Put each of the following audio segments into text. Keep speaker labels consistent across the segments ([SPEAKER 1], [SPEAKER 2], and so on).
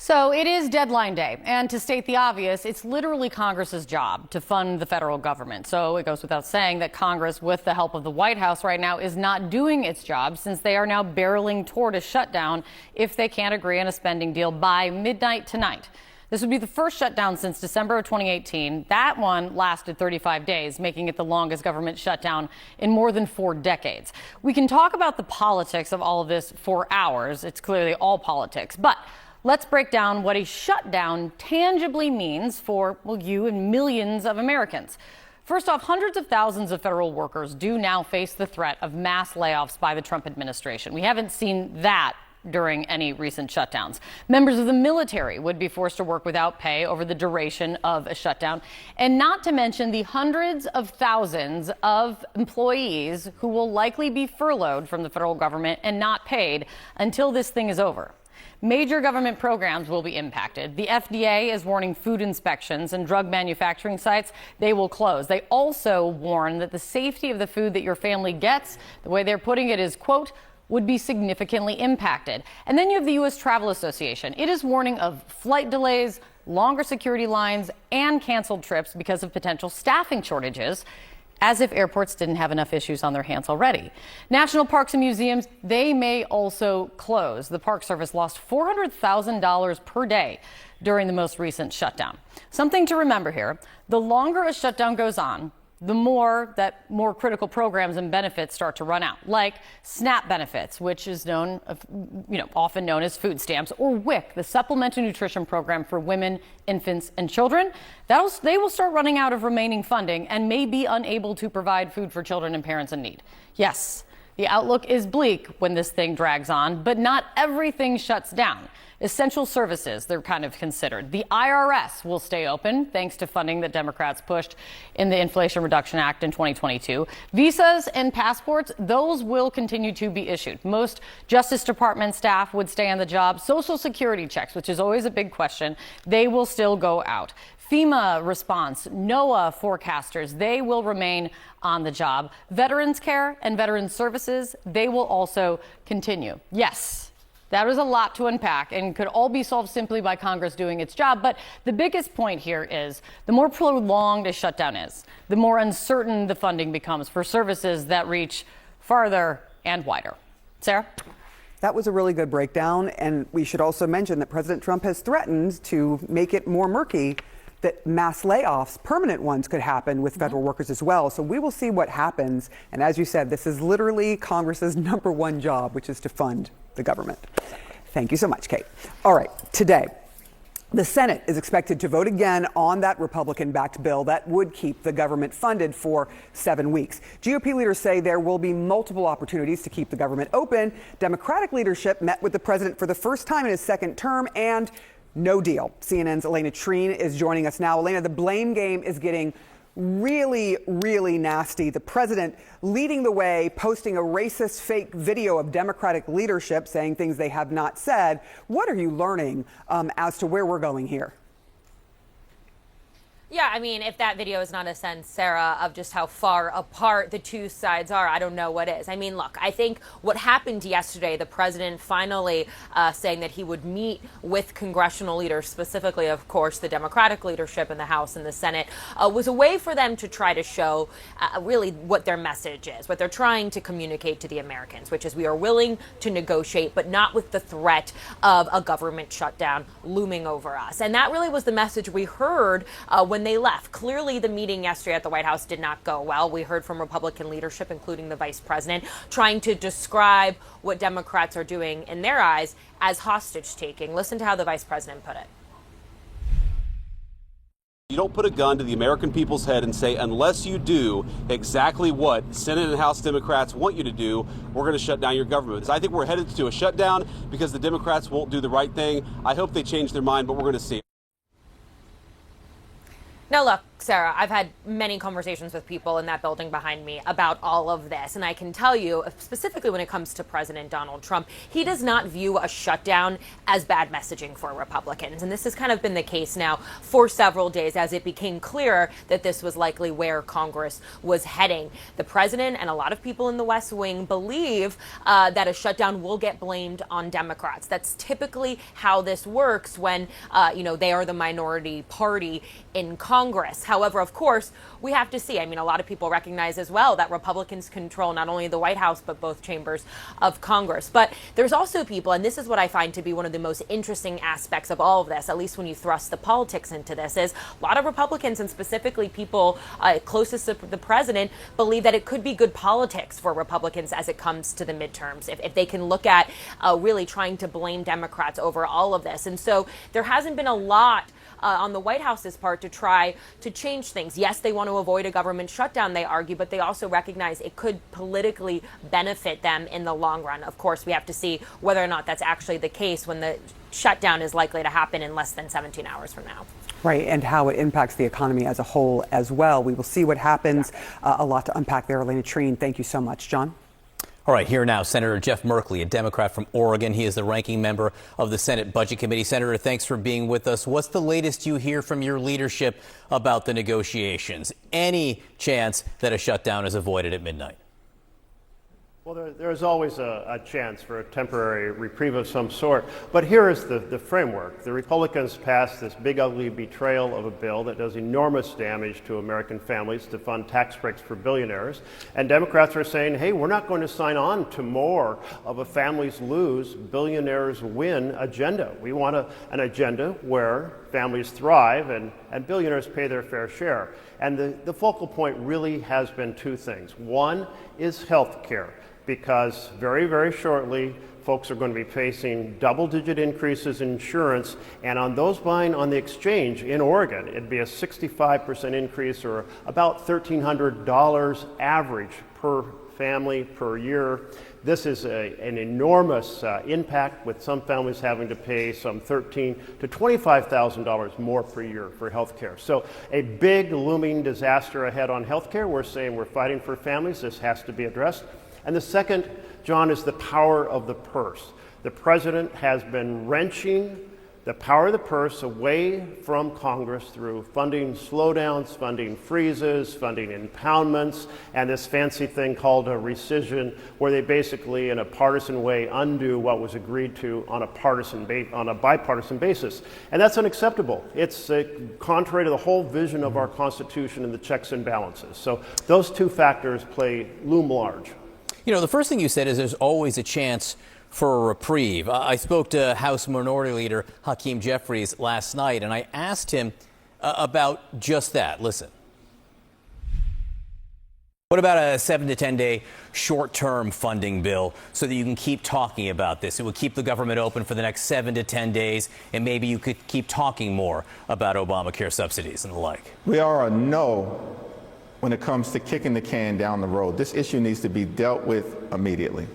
[SPEAKER 1] So it is deadline day, and to state the obvious, it's literally Congress's job to fund the federal government. So it goes without saying that Congress, with the help of the White House right now, is not doing its job, since they are now barreling toward a shutdown if they can't agree on a spending deal by midnight tonight. This would be the first shutdown since December of 2018. That one lasted 35 days, making it the longest government shutdown in more than 4 decades. We can talk about the politics of all of this for hours. It's clearly all politics, but let's break down what a shutdown tangibly means for, well, you and millions of Americans. First off, hundreds of thousands of federal workers do now face the threat of mass layoffs by the Trump administration. We haven't seen that during any recent shutdowns. Members of the military would be forced to work without pay over the duration of a shutdown, and not to mention the hundreds of thousands of employees who will likely be furloughed from the federal government and not paid until this thing is over. Major government programs will be impacted. The FDA is warning food inspections and drug manufacturing sites, they will close. They also warn that the safety of the food that your family gets, the way they're putting it is, quote, would be significantly impacted. And then you have the U.S. Travel Association. It is warning of flight delays, longer security lines, and canceled trips because of potential staffing shortages, as if airports didn't have enough issues on their hands already. National parks and museums, they may also close. The Park Service lost $400,000 per day during the most recent shutdown. Something to remember here, the longer a shutdown goes on, the more critical programs and benefits start to run out, like SNAP benefits, which is often known as food stamps, or WIC, the Supplemental Nutrition Program for women, infants, and children. They will start running out of remaining funding and may be unable to provide food for children and parents in need. Yes, the outlook is bleak when this thing drags on, but not everything shuts down. Essential services, they're kind of considered. The IRS will stay open thanks to funding that Democrats pushed in the Inflation Reduction Act in 2022. Visas and passports, those will continue to be issued. Most Justice Department staff would stay on the job. Social Security checks, which is always a big question, they will still go out. FEMA response, NOAA forecasters, they will remain on the job. Veterans care and veterans services, they will also continue. Yes. That was a lot to unpack and could all be solved simply by Congress doing its job. But the biggest point here is the more prolonged a shutdown is, the more uncertain the funding becomes for services that reach farther and wider. Sarah?
[SPEAKER 2] That was a really good breakdown. And we should also mention that President Trump has threatened to make it more murky that mass layoffs, permanent ones, could happen with federal workers as well. So we will see what happens. And as you said, this is literally Congress's #1 job, which is to fund the government. Thank you so much, Kate. All right, today, the Senate is expected to vote again on that Republican-backed bill that would keep the government funded for 7 weeks. GOP leaders say there will be multiple opportunities to keep the government open. Democratic leadership met with the president for the first time in his second term, and no deal. CNN's Elena Treen is joining us now. Elena, the blame game is getting really, really nasty. The president leading the way, posting a racist fake video of Democratic leadership saying things they have not said. What are you learning as to where we're going here?
[SPEAKER 3] Yeah, I mean, if that video is not a sense, Sarah, of just how far apart the two sides are, I don't know what is. I mean, look, I think what happened yesterday, the president finally saying that he would meet with congressional leaders, specifically, of course, the Democratic leadership in the House and the Senate, was a way for them to try to show really what their message is, what they're trying to communicate to the Americans, which is we are willing to negotiate, but not with the threat of a government shutdown looming over us. And that really was the message we heard when they left. Clearly, the meeting yesterday at the White House did not go well. We heard from Republican leadership, including the vice president, trying to describe what Democrats are doing in their eyes as hostage taking. Listen to how the vice president put it.
[SPEAKER 4] You don't put a gun to the American people's head and say, unless you do exactly what Senate and House Democrats want you to do, we're going to shut down your government. I think we're headed to a shutdown because the Democrats won't do the right thing. I hope they change their mind, but we're going to see.
[SPEAKER 3] Now, look, Sarah, I've had many conversations with people in that building behind me about all of this. And I can tell you, specifically when it comes to President Donald Trump, he does not view a shutdown as bad messaging for Republicans. And this has kind of been the case now for several days as it became clear that this was likely where Congress was heading. The president and a lot of people in the West Wing believe that a shutdown will get blamed on Democrats. That's typically how this works when, they are the minority party in Congress. However, of course, we have to see. I mean, a lot of people recognize as well that Republicans control not only the White House, but both chambers of Congress. But there's also people, and this is what I find to be one of the most interesting aspects of all of this, at least when you thrust the politics into this, is a lot of Republicans and specifically people closest to the president believe that it could be good politics for Republicans as it comes to the midterms, if they can look at really trying to blame Democrats over all of this. And so there hasn't been a lot on the White House's part to try to change things. Yes, they want to avoid a government shutdown, they argue, but they also recognize it could politically benefit them in the long run. Of course, we have to see whether or not that's actually the case when the shutdown is likely to happen in less than 17 hours from now.
[SPEAKER 2] Right, and how it impacts the economy as a whole as well. We will see what happens. A lot to unpack there. Elena Treen, thank you so much. John?
[SPEAKER 5] All right, here now, Senator Jeff Merkley, a Democrat from Oregon. He is the ranking member of the Senate Budget Committee. Senator, thanks for being with us. What's the latest you hear from your leadership about the negotiations? Any chance that a shutdown is avoided at midnight?
[SPEAKER 6] Well, there's always a chance for a temporary reprieve of some sort. But here is the framework. The Republicans passed this big, ugly betrayal of a bill that does enormous damage to American families to fund tax breaks for billionaires. And Democrats are saying, hey, we're not going to sign on to more of a families lose, billionaires win agenda. We want an agenda where families thrive and billionaires pay their fair share. And the focal point really has been two things. One is health care, because very, very shortly, folks are going to be facing double-digit increases in insurance, and on those buying on the exchange in Oregon, it'd be a 65% increase, or about $1,300 average per family per year. This is an enormous impact, with some families having to pay some $13,000 to $25,000 more per year for health care. So a big looming disaster ahead on health care. We're saying we're fighting for families. This has to be addressed. And the second, John, is the power of the purse. The president has been wrenching the power of the purse away from Congress through funding slowdowns, funding freezes, funding impoundments, and this fancy thing called a rescission, where they basically, in a partisan way, undo what was agreed to on a bipartisan basis. And that's unacceptable. It's contrary to the whole vision of our Constitution and the checks and balances. So those two factors loom large.
[SPEAKER 5] You know, the first thing you said is there's always a chance for a reprieve. I spoke to House Minority Leader Hakeem Jeffries last night, and I asked him about just that. Listen. What about a 7 to 10 day short-term funding bill so that you can keep talking about this? It would keep the government open for the next 7 to 10 days, and maybe you could keep talking more about Obamacare subsidies and the like.
[SPEAKER 7] We are a no when it comes to kicking the can down the road. This issue needs to be dealt with immediately.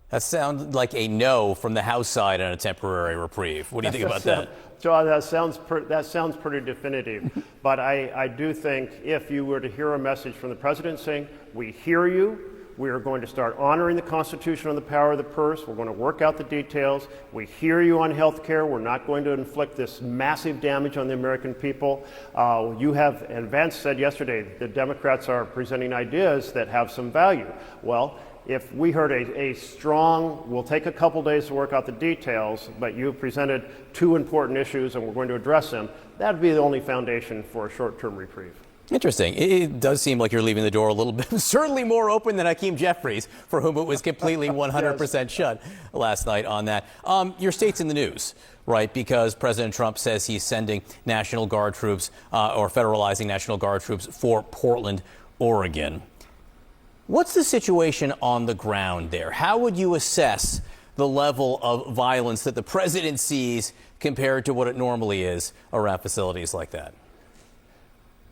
[SPEAKER 5] That sounds like a no from the House side on a temporary reprieve. What do you think about that?
[SPEAKER 6] John, that sounds pretty definitive. But I do think if you were to hear a message from the president saying, we hear you, we are going to start honoring the Constitution on the power of the purse, we're going to work out the details, we hear you on health care, we're not going to inflict this massive damage on the American people. You have, and Vance said yesterday, the Democrats are presenting ideas that have some value. Well, if we heard a strong, we'll take a couple days to work out the details, but you presented two important issues and we're going to address them, that would be the only foundation for a short-term reprieve.
[SPEAKER 5] Interesting. It does seem like you're leaving the door a little bit, certainly more open than Hakeem Jeffries, for whom it was completely 100% shut last night on that. Your state's in the news, right? Because President Trump says he's sending National Guard troops or federalizing National Guard troops for Portland, Oregon. What's the situation on the ground there? How would you assess the level of violence that the president sees compared to what it normally is around facilities like that?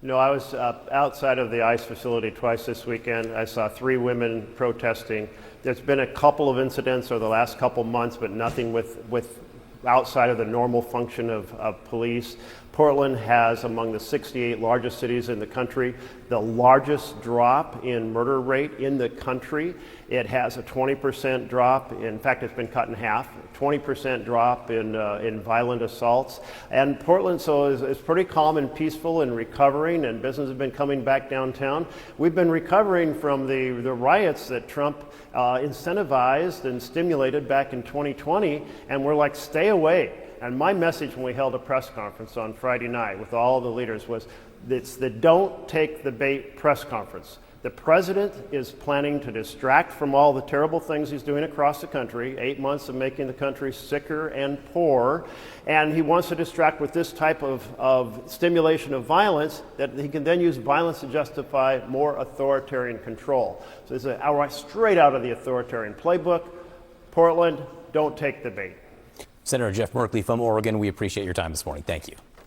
[SPEAKER 6] You know, I was outside of the ICE facility twice this weekend. I saw 3 women protesting. There's been a couple of incidents over the last couple months, but nothing with outside of the normal function of police. Portland has, among the 68 largest cities in the country, the largest drop in murder rate in the country. It has a 20% drop. In fact, it's been cut in half. 20% drop in violent assaults. And Portland is pretty calm and peaceful and recovering, and business has been coming back downtown. We've been recovering from the riots that Trump incentivized and stimulated back in 2020, and we're like, stay away. And my message when we held a press conference on Friday night with all the leaders was, it's the don't take the bait press conference. The president is planning to distract from all the terrible things he's doing across the country, 8 months of making the country sicker and poorer, and he wants to distract with this type of stimulation of violence that he can then use violence to justify more authoritarian control. So this is outright straight out of the authoritarian playbook. Portland, don't take the bait.
[SPEAKER 5] Senator Jeff Merkley from Oregon, we appreciate your time this morning. Thank you.